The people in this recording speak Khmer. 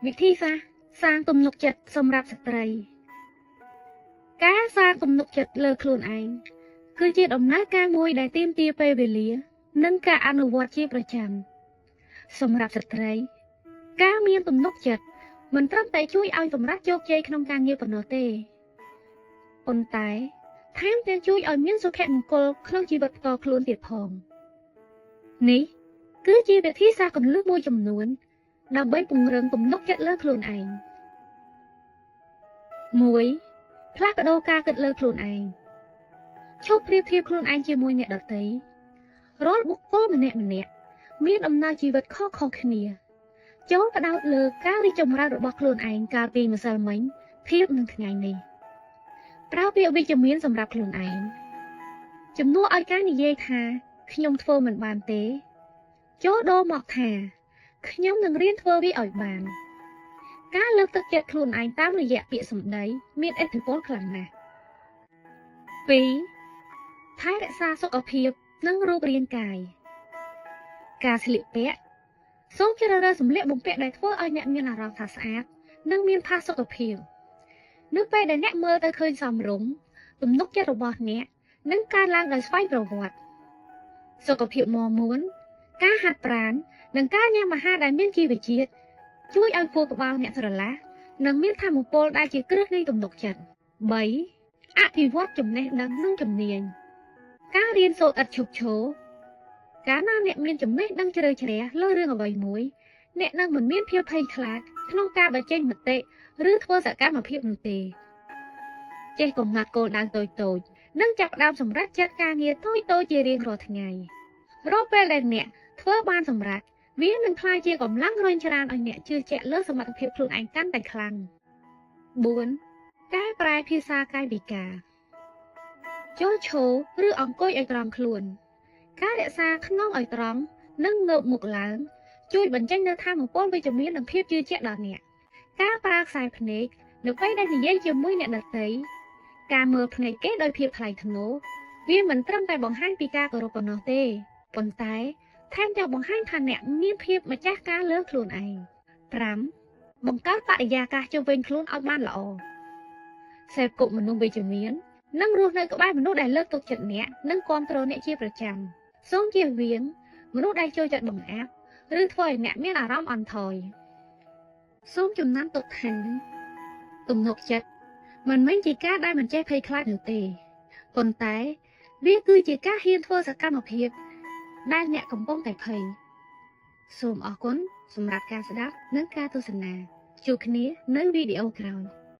วิธีสร้างទំនុកចិត្តសម្រាប់ស្ត្រីការសាងទំនុកចិត្តលើខ្លួនឯងគឺជាដំណើរការមួយដែលទាមទារពេលវេលានិងការអនុវត្តជាប្រចាំសម្រាប់ស្ត្រីការមានទំនុកចិត្តមិនត្រឹមតែជួយឲ្យសម្រេចជោគជ័យក្នុងការងារប៉ុណ្ណោះទេប៉ុន្តែថែមទាំងជួយឲ្យមានសុភមង្គលក្នុងជីវិតផ្ទាល់ខ្លួនទៀតផងនេះគឺជាវិធីសាស្ត្រគន្លឹះមួយចំនួនដើម្បីពង្រឹងទំនុកចិត្តលើខ្លួនឯង 1. ផ្លាស់ប្ដូរការគិតលើខ្លួនឯងឈប់ប្រៀបធៀបខ្លួនឯងជាមួយអ្នកដទៃរាល់បុគ្គលម្នាក់មានដំណើរជីវិតខុសៗគ្នាចូលផ្ដោតលើការរីកចម្រើនរបស់ខ្លួនឯងកាលពីម្សិលមិញធៀបនឹងថ្ងៃនេះប្រើពាក្យវិជ្ជមានសម្រាប់ខ្លួនឯងជំនួសឲ្យការនិយាយថាខ្ញុំធ្វើមិនបានទេចូលដូរមកថាខ្ញុំនឹងរៀនធ្វើវាឲ្យបានការលើកទឹកចិត្តខ្លួនឯងតាមរយៈពាក្យសម្ដីមានឥទ្ធិពលខ្លាំងណាស់ 2. ថែរក្សាសុខភាពនិងរូបរាងកាយការស្លៀកពាក់សូមជ្រើសរើសសម្លៀកបំពាក់ដែលធ្វើឲ្យអ្នកមានអារម្មណ៍ថាស្អាតនិងមានផាសុកភាពនៅពេលដែលអ្នកមើលទៅឃើញសមរម្យទំនុកចិត្តរបស់អ្នកនឹងកើនឡើងដោយស្វ័យប្រវត្តិសុខភាពមាំមួនការហាត់ប្រាណនិងការញ៉ាំអាហារដែលមានជីវជាតិជួយឲ្យខួរក្បាលអ្នកស្រឡះនិងមានថាមពលដែលជាគ្រឹះនៃទំនុកចិត្ត 3. អភិវឌ្ឍចំណេះដឹងនិងជំនាញការរៀនសូត្រឥតឈប់ឈរកាលណាអ្នកមានចំណេះដឹងជ្រៅជ្រះលើរឿងអ្វីមួយអ្នកនឹងមិនមានភាពភ័យខ្លាចក្នុងការបញ្ចេញមតិឬធ្វើសកម្មភាពនោះទេចេះកំណត់គោលដៅតូចៗនិងចាប់ផ្ដើមសម្រេចចិត្តការងារតូចៗជារៀងរាល់ថ្ងៃរាល់ពេលដែលអ្នកធ្វើបានសម្រេចវានឹងក្លាយជាកម្លាំងរុញច្រានឲ្យអ្នកជឿជាក់លើសមត្ថភាពខ្លួនឯងកាន់តែខ្លាំង 4. កែប្រែភាសាកាយវិការចូលឈរឬអង្គុយឲ្យត្រង់ខ្លួនការរក្សាខ្នងឲ្យត្រង់និងងើបមុខឡើងជួយបញ្ចេញនូវថាមពលវិជ្ជមាននិងភាពជឿជាក់ដល់អ្នកការប្រើខ្សែភ្នែកនៅពេលដែលនិយាយជាមួយអ្នកដទៃការមើលភ្នែកគេដោយភាពថ្លៃថ្នូរវាមិនត្រឹមតែបង្ហាញពីការគោរពប៉ុណ្ណោះទេប៉ុន្តែថែមទាំងបង្ហាញថាអ្នកមានភាពម្ចាស់ការលើខ្លួនឯង 5. បង្កើតបរិយាកាសជុំវិញខ្លួនឲ្យបានល្អសេពគប់មនុស្សវិជ្ជមាននិងរស់នៅក្បែរមនុស្សដែលលើកទឹកចិត្តអ្នកនិងគាំទ្រអ្នកជាប្រចាំសូមជៀសវាងមនុស្សដែលចូលចិត្តបង្អាប់ឬធ្វើឲ្យអ្នកមានអារម្មណ៍អន់ថយសូមចំណាំទុកថាទំនុកចិត្តមិនមែនជាការដែលមិនចេះភ័យខ្លាចនោះទេប៉ុន្តែវាគឺជាការហ៊ានធ្វើសកម្មភាពដែលអ្នកកំពុងតែភ័យសូមអរគុណសម្រាប់ការស្ដាប់និងការទស្សនាជួបគ្នានៅវីដេអូក្រោយ